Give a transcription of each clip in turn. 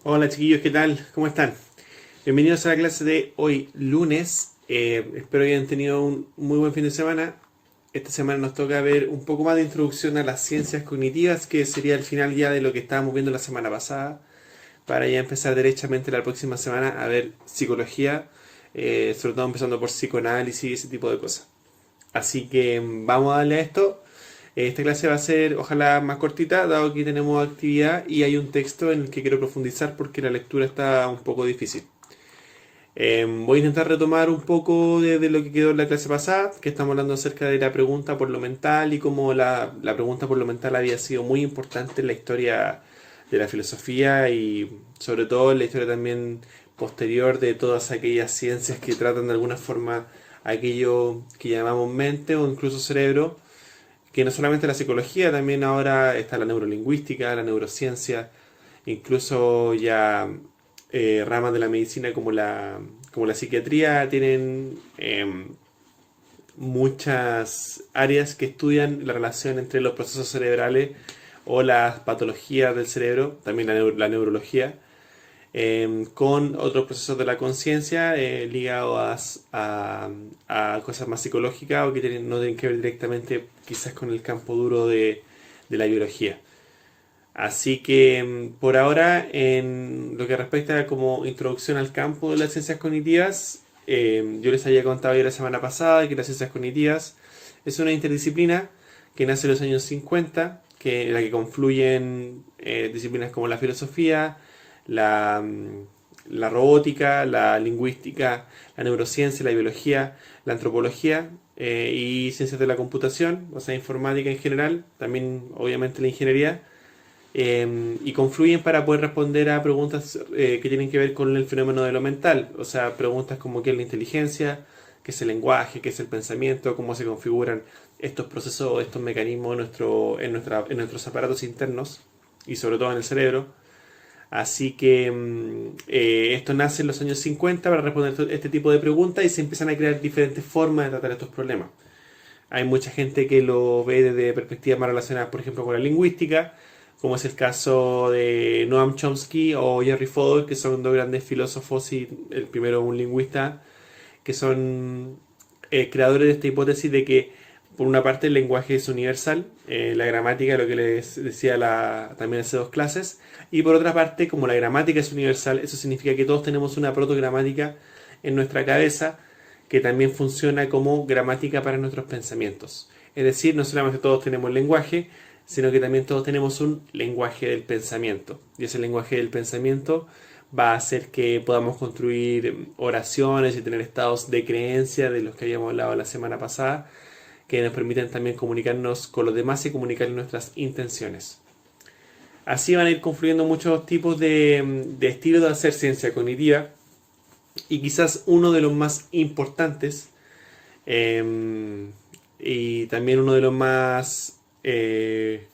Hola chiquillos, ¿qué tal? ¿Cómo están? Bienvenidos a la clase de hoy lunes. Espero que hayan tenido un muy buen fin de semana. Esta semana nos toca ver un poco más de introducción a las ciencias cognitivas, que sería el final ya de lo que estábamos viendo la semana pasada, para ya empezar derechamente la próxima semana a ver psicología, sobre todo empezando por psicoanálisis y ese tipo de cosas. Así que vamos a darle a esto. Esta clase va a ser ojalá más cortita, dado que tenemos actividad y hay un texto en el que quiero profundizar porque la lectura está un poco difícil. Voy a intentar retomar un poco de lo que quedó en la clase pasada, que estamos hablando acerca de la pregunta por lo mental y cómo la pregunta por lo mental había sido muy importante en la historia de la filosofía y sobre todo en la historia también posterior de todas aquellas ciencias que tratan de alguna forma aquello que llamamos mente o incluso cerebro, que no solamente la psicología, también ahora está la neurolingüística, la neurociencia, incluso ya ramas de la medicina como la psiquiatría tienen muchas áreas que estudian la relación entre los procesos cerebrales o las patologías del cerebro, también la neurología, con otros procesos de la conciencia ligados a cosas más psicológicas o que no tienen que ver directamente quizás con el campo duro de la biología. Así que por ahora, en lo que respecta a como introducción al campo de las ciencias cognitivas, yo les había contado ya la semana pasada que las ciencias cognitivas es una interdisciplina que nace en los años 50, en la que confluyen disciplinas como la filosofía, la robótica, la lingüística, la neurociencia, la biología, la antropología y ciencias de la computación, o sea, informática en general, también obviamente la ingeniería, y confluyen para poder responder a preguntas que tienen que ver con el fenómeno de lo mental, o sea, preguntas como qué es la inteligencia, qué es el lenguaje, qué es el pensamiento, cómo se configuran estos procesos, estos mecanismos en nuestros aparatos internos y sobre todo en el cerebro. Así que esto nace en los años 50 para responder este tipo de preguntas y se empiezan a crear diferentes formas de tratar estos problemas. Hay mucha gente que lo ve desde perspectivas más relacionadas, por ejemplo, con la lingüística, como es el caso de Noam Chomsky o Jerry Fodor, que son dos grandes filósofos y el primero un lingüista, que son creadores de esta hipótesis de que, por una parte, el lenguaje es universal, la gramática, lo que les decía también hace dos clases, y por otra parte, como la gramática es universal, eso significa que todos tenemos una protogramática en nuestra cabeza que también funciona como gramática para nuestros pensamientos. Es decir, no solamente todos tenemos lenguaje, sino que también todos tenemos un lenguaje del pensamiento. Y ese lenguaje del pensamiento va a hacer que podamos construir oraciones y tener estados de creencia de los que habíamos hablado la semana pasada, que nos permiten también comunicarnos con los demás y comunicar nuestras intenciones. Así van a ir confluyendo muchos tipos de estilos de hacer ciencia cognitiva y quizás uno de los más importantes y también uno de los más que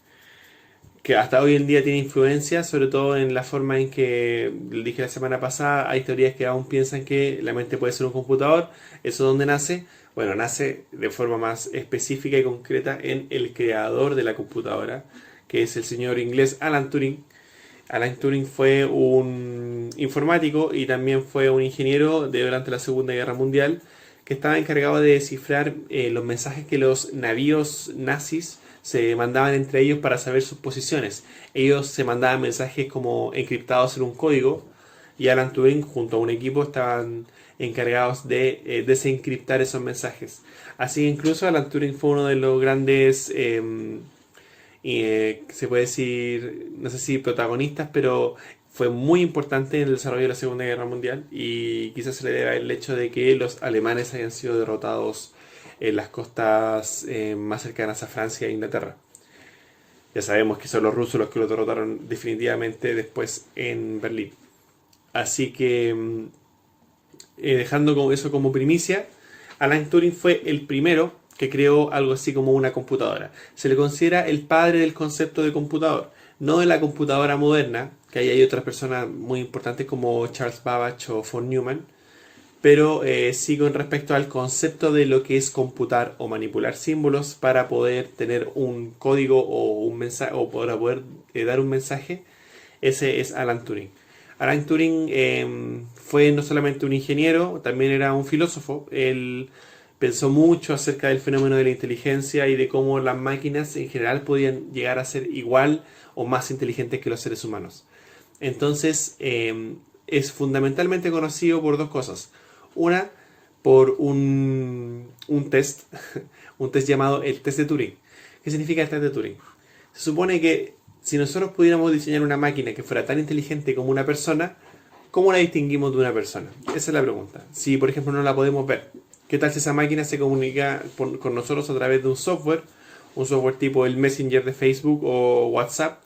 hasta hoy en día tiene influencia, sobre todo en la forma en que, lo dije la semana pasada, hay teorías que aún piensan que la mente puede ser un computador. ¿Eso dónde nace? Bueno, nace de forma más específica y concreta en el creador de la computadora, que es el señor inglés Alan Turing. Alan Turing fue un informático y también fue un ingeniero durante la Segunda Guerra Mundial que estaba encargado de descifrar los mensajes que los navíos nazis se mandaban entre ellos para saber sus posiciones. Ellos se mandaban mensajes como encriptados en un código y Alan Turing junto a un equipo estaban encargados de desencriptar esos mensajes. Así que incluso Alan Turing fue uno de los grandes se puede decir, no sé si protagonistas, pero fue muy importante en el desarrollo de la Segunda Guerra Mundial y quizás se le deba el hecho de que los alemanes hayan sido derrotados en las costas más cercanas a Francia e Inglaterra. Ya sabemos que son los rusos los que lo derrotaron definitivamente después en Berlín. Así que, dejando eso como primicia, Alan Turing fue el primero que creó algo así como una computadora. Se le considera el padre del concepto de computador, no de la computadora moderna, que ahí hay otras personas muy importantes como Charles Babbage o von Neumann, pero sí con respecto al concepto de lo que es computar o manipular símbolos para poder tener un código o un mensaje o para poder dar un mensaje, ese es Alan Turing. Alan Turing fue no solamente un ingeniero, también era un filósofo. Él pensó mucho acerca del fenómeno de la inteligencia y de cómo las máquinas en general podían llegar a ser igual o más inteligentes que los seres humanos. Entonces, es fundamentalmente conocido por dos cosas. Una, por un test, un test llamado el test de Turing. ¿Qué significa el test de Turing? Se supone que si nosotros pudiéramos diseñar una máquina que fuera tan inteligente como una persona, ¿cómo la distinguimos de una persona? Esa es la pregunta. Si, por ejemplo, no la podemos ver, ¿qué tal si esa máquina se comunica con nosotros a través de un software tipo el Messenger de Facebook o WhatsApp,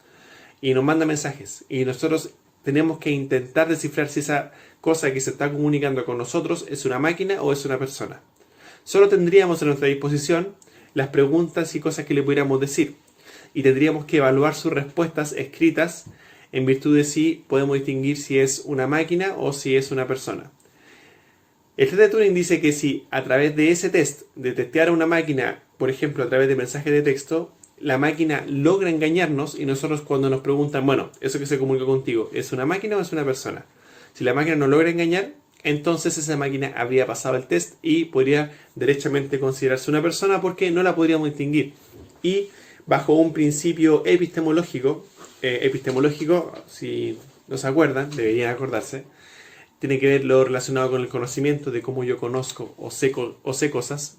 y nos manda mensajes? Y nosotros tenemos que intentar descifrar si esa cosa que se está comunicando con nosotros es una máquina o es una persona. Solo tendríamos a nuestra disposición las preguntas y cosas que le pudiéramos decir, y tendríamos que evaluar sus respuestas escritas en virtud de si podemos distinguir si es una máquina o si es una persona. El test de Turing dice que si a través de ese test, de testear a una máquina, por ejemplo a través de mensajes de texto, la máquina logra engañarnos, y nosotros cuando nos preguntan, bueno, eso que se comunicó contigo, ¿es una máquina o es una persona? Si la máquina nos logra engañar, entonces esa máquina habría pasado el test y podría derechamente considerarse una persona, porque no la podríamos distinguir. Y bajo un principio epistemológico, si no se acuerdan, deberían acordarse, tiene que ver lo relacionado con el conocimiento, de cómo yo conozco o sé cosas,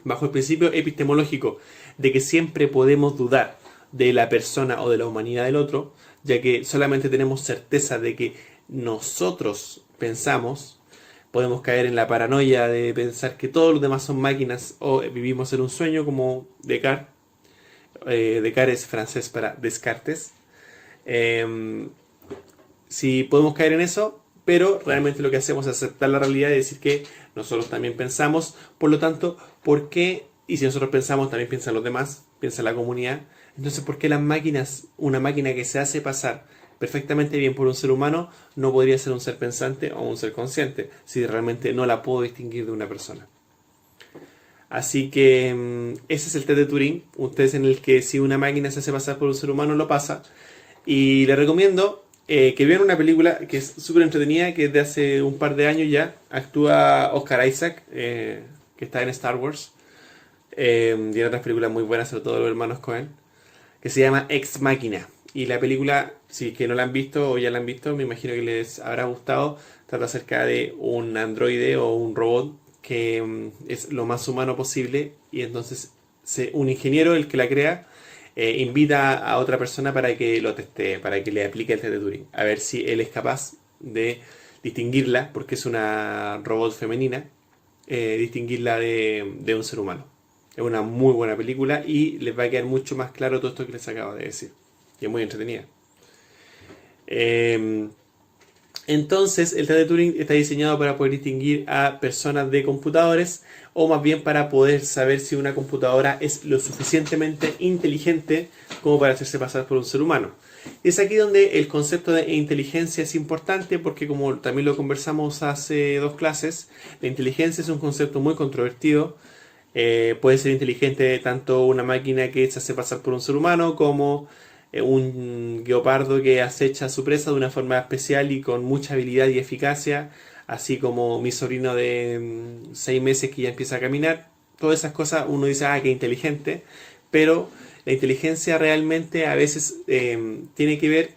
bajo el principio epistemológico de que siempre podemos dudar de la persona o de la humanidad del otro, ya que solamente tenemos certeza de que nosotros pensamos. Podemos caer en la paranoia de pensar que todos los demás son máquinas o vivimos en un sueño, como Descartes. Descartes es francés para Descartes. Si podemos caer en eso, pero realmente lo que hacemos es aceptar la realidad y decir que nosotros también pensamos. Por lo tanto, ¿por qué? Y si nosotros pensamos, también piensan los demás, piensa la comunidad. Entonces, ¿por qué las máquinas, una máquina que se hace pasar perfectamente bien por un ser humano, no podría ser un ser pensante o un ser consciente, si realmente no la puedo distinguir de una persona? Así que ese es el test de Turing, un test en el que si una máquina se hace pasar por un ser humano, lo pasa. Y le recomiendo que vean una película que es súper entretenida, que es de hace un par de años ya. Actúa Oscar Isaac, que está en Star Wars, y en otras películas muy buenas, sobre todo los hermanos Coen, que se llama Ex Machina. Y la película, si es que no la han visto o ya la han visto, me imagino que les habrá gustado. Trata acerca de un androide o un robot que es lo más humano posible, y entonces un ingeniero, el que la crea, invita a otra persona para que lo teste, para que le aplique el test de Turing, a ver si él es capaz de distinguirla, porque es una robot femenina, distinguirla de un ser humano. Es una muy buena película y les va a quedar mucho más claro todo esto que les acabo de decir. Y es muy entretenida. Entonces, el test de Turing está diseñado para poder distinguir a personas de computadores, o más bien para poder saber si una computadora es lo suficientemente inteligente como para hacerse pasar por un ser humano. Es aquí donde el concepto de inteligencia es importante, porque como también lo conversamos hace 2 clases, la inteligencia es un concepto muy controvertido. Puede ser inteligente tanto una máquina que se hace pasar por un ser humano, como un guepardo que acecha a su presa de una forma especial y con mucha habilidad y eficacia, así como mi sobrino de 6 meses que ya empieza a caminar. Todas esas cosas uno dice, ah, qué inteligente, pero la inteligencia realmente a veces tiene que ver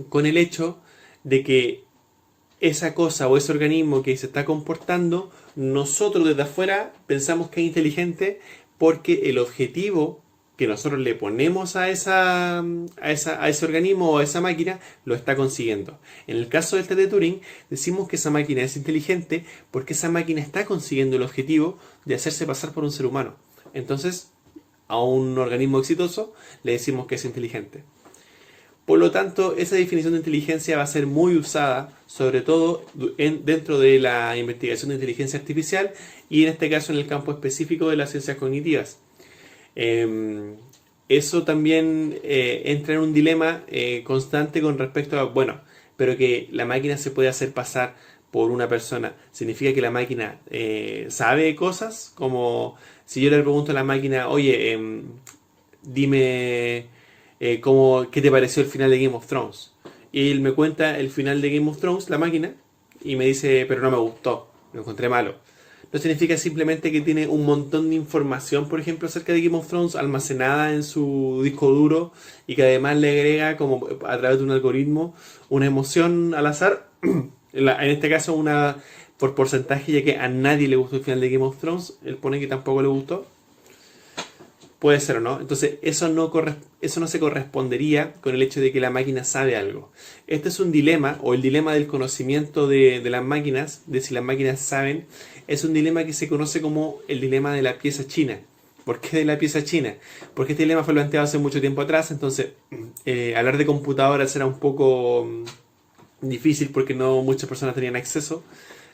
con el hecho de que esa cosa o ese organismo que se está comportando, nosotros desde afuera pensamos que es inteligente, porque el objetivo que nosotros le ponemos a ese organismo o a esa máquina lo está consiguiendo. En el caso del test de Turing, decimos que esa máquina es inteligente porque esa máquina está consiguiendo el objetivo de hacerse pasar por un ser humano. Entonces, a un organismo exitoso le decimos que es inteligente. Por lo tanto, esa definición de inteligencia va a ser muy usada, sobre todo dentro de la investigación de inteligencia artificial, y en este caso en el campo específico de las ciencias cognitivas. Eso también entra en un dilema constante con respecto a, bueno, pero que la máquina se puede hacer pasar por una persona, ¿significa que la máquina sabe cosas? Como si yo le pregunto a la máquina, oye, dime... ¿qué te pareció el final de Game of Thrones? y él me cuenta el final de Game of Thrones, la máquina, y me dice, pero no me gustó, lo encontré malo. No significa simplemente que tiene un montón de información, por ejemplo, acerca de Game of Thrones almacenada en su disco duro y que además le agrega, como a través de un algoritmo, una emoción al azar. En este caso, una por porcentaje, ya que a nadie le gustó el final de Game of Thrones. Él pone que tampoco le gustó. Puede ser o no. Entonces, eso no se correspondería con el hecho de que la máquina sabe algo. Este es un dilema, o el dilema del conocimiento de las máquinas, de si las máquinas saben, es un dilema que se conoce como el dilema de la pieza china. ¿Por qué de la pieza china? Porque este dilema fue planteado hace mucho tiempo atrás, entonces hablar de computadoras era un poco difícil porque no muchas personas tenían acceso.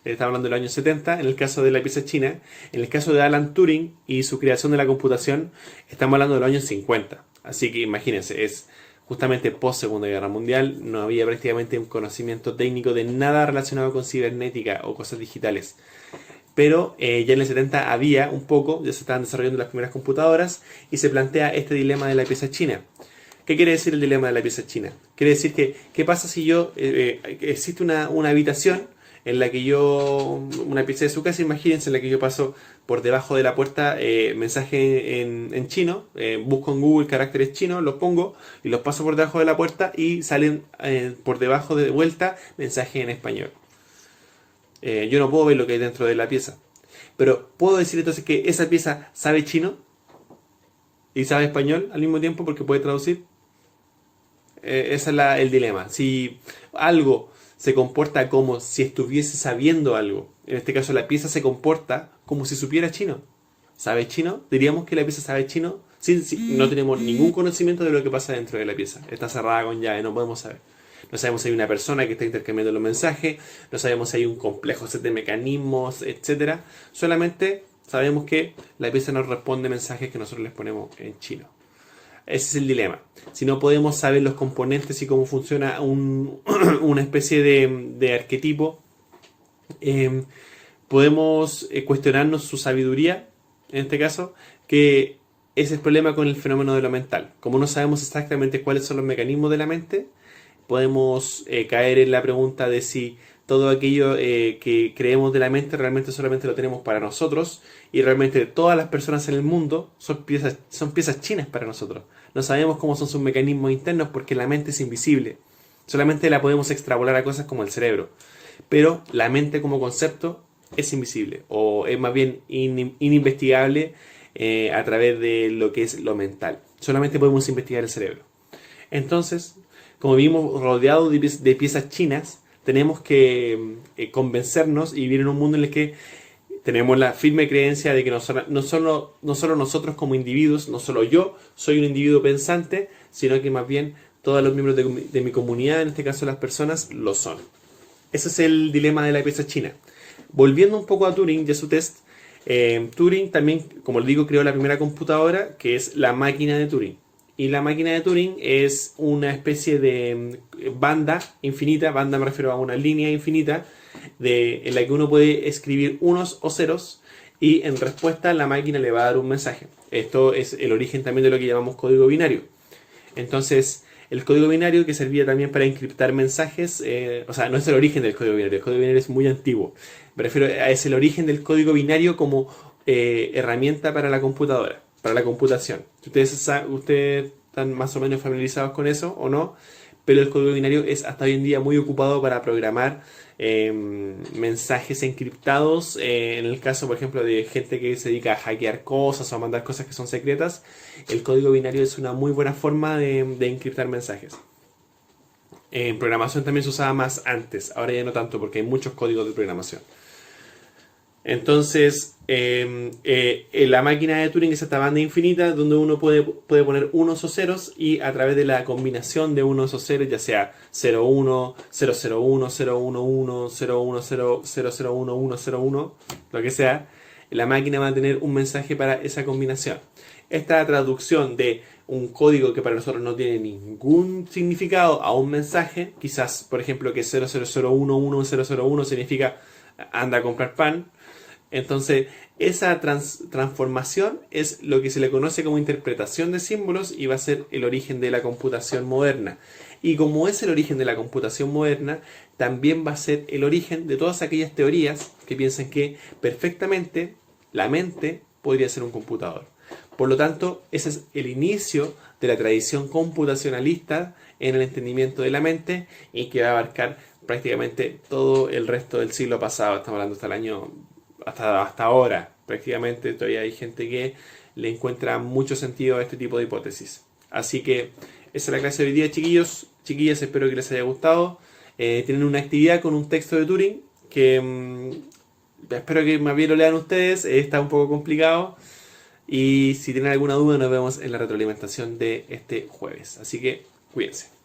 Estamos hablando del año 70, en el caso de la pieza china. En el caso de Alan Turing y su creación de la computación, estamos hablando de los años 50. Así que imagínense, es justamente post Segunda Guerra Mundial, no había prácticamente un conocimiento técnico de nada relacionado con cibernética o cosas digitales. Pero ya en el 70 había un poco, ya se estaban desarrollando las primeras computadoras y se plantea este dilema de la pieza china. ¿Qué quiere decir el dilema de la pieza china? Quiere decir que, ¿qué pasa si existe una habitación en la que una pieza de su casa, imagínense, en la que yo paso por debajo de la puerta mensaje en chino, busco en Google caracteres chinos, los pongo y los paso por debajo de la puerta y salen por debajo de vuelta mensajes en español. Yo no puedo ver lo que hay dentro de la pieza, pero ¿puedo decir entonces que esa pieza sabe chino y sabe español al mismo tiempo porque puede traducir? Ese es el dilema. Si algo se comporta como si estuviese sabiendo algo, en este caso la pieza se comporta como si supiera chino. ¿Sabe chino? Diríamos que la pieza sabe chino. No tenemos ningún conocimiento de lo que pasa dentro de la pieza. Está cerrada con llave, no podemos saber. No sabemos si hay una persona que está intercambiando los mensajes, no sabemos si hay un complejo set de mecanismos, etc. Solamente sabemos que la pieza nos responde mensajes que nosotros les ponemos en chino. Ese es el dilema. Si no podemos saber los componentes y cómo funciona una especie de arquetipo, podemos cuestionarnos su sabiduría, en este caso, que es el problema con el fenómeno de lo mental. Como no sabemos exactamente cuáles son los mecanismos de la mente, podemos caer en la pregunta de si todo aquello que creemos de la mente realmente solamente lo tenemos para nosotros y realmente todas las personas en el mundo son piezas chinas para nosotros. No sabemos cómo son sus mecanismos internos porque la mente es invisible. Solamente la podemos extrapolar a cosas como el cerebro. Pero la mente como concepto es invisible o es más bien ininvestigable a través de lo que es lo mental. Solamente podemos investigar el cerebro. Entonces, como vivimos rodeados de piezas chinas, tenemos que convencernos y vivir en un mundo en el que tenemos la firme creencia de que no solo nosotros como individuos, no solo yo soy un individuo pensante, sino que más bien todos los miembros de mi comunidad, en este caso las personas, lo son. Ese es el dilema de la pieza china. Volviendo un poco a Turing y a su test, Turing también, como les digo, creó la primera computadora, que es la máquina de Turing. Y la máquina de Turing es una especie de banda infinita, banda me refiero a una línea infinita, en la que uno puede escribir unos o ceros y en respuesta la máquina le va a dar un mensaje. Esto es el origen también de lo que llamamos código binario. Entonces, el código binario que servía también para encriptar mensajes, o sea, no es el origen del código binario, el código binario es muy antiguo. Me refiero a es el origen del código binario como herramienta para la computadora, para la computación. Ustedes están más o menos familiarizados con eso o no, pero el código binario es hasta hoy en día muy ocupado para programar mensajes encriptados, en el caso por ejemplo de gente que se dedica a hackear cosas o a mandar cosas que son secretas. El código binario es una muy buena forma de encriptar mensajes. En programación también se usaba más antes, ahora ya no tanto porque hay muchos códigos de programación. Entonces, la máquina de Turing es esta banda infinita donde uno puede poner unos o ceros y a través de la combinación de unos o ceros, ya sea 01, 001, 011, 010, 001, 101, lo que sea, la máquina va a tener un mensaje para esa combinación. Esta traducción de un código que para nosotros no tiene ningún significado a un mensaje, quizás, por ejemplo, que 0001101 significa anda a comprar pan. Entonces, esa transformación es lo que se le conoce como interpretación de símbolos y va a ser el origen de la computación moderna. Y como es el origen de la computación moderna, también va a ser el origen de todas aquellas teorías que piensan que perfectamente la mente podría ser un computador. Por lo tanto, ese es el inicio de la tradición computacionalista en el entendimiento de la mente y que va a abarcar prácticamente todo el resto del siglo pasado. Estamos hablando hasta el año, hasta ahora. Prácticamente todavía hay gente que le encuentra mucho sentido a este tipo de hipótesis. Así que esa es la clase de hoy día, chiquillos. Chiquillas, espero que les haya gustado. Tienen una actividad con un texto de Turing que espero que más bien lo lean ustedes. Está un poco complicado. Y si tienen alguna duda, nos vemos en la retroalimentación de este jueves. Así que cuídense.